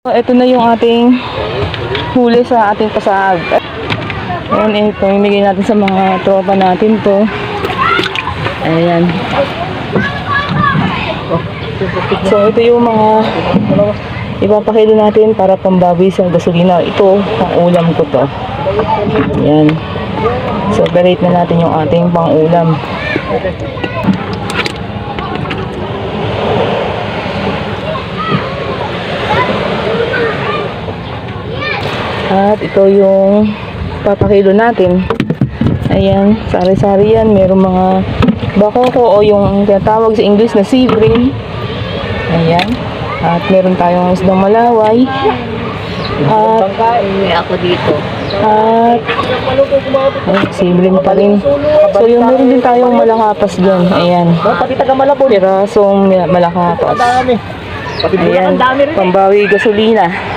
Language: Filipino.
Ito na yung ating huli sa ating pasahag. Ayan, ito, imigay natin sa mga tropa natin to. Ayan. So, ito yung mga ipapakilo natin para pambawi sa gasolina. Ito, pang ulam ko to. Ayan. Separate na natin yung ating pang ulam. At ito yung papakilo natin. Ayan, sari-sari yan. Merong mga bakoko o yung tinatawag sa English na sea bream. Ayan. At meron tayong isdang malaway. At ako dito. At sea bream pa rin. So yung meron din tayong malakapas dyan. Ayan. Pirasong malakapas. Ayan, pambawi gasolina.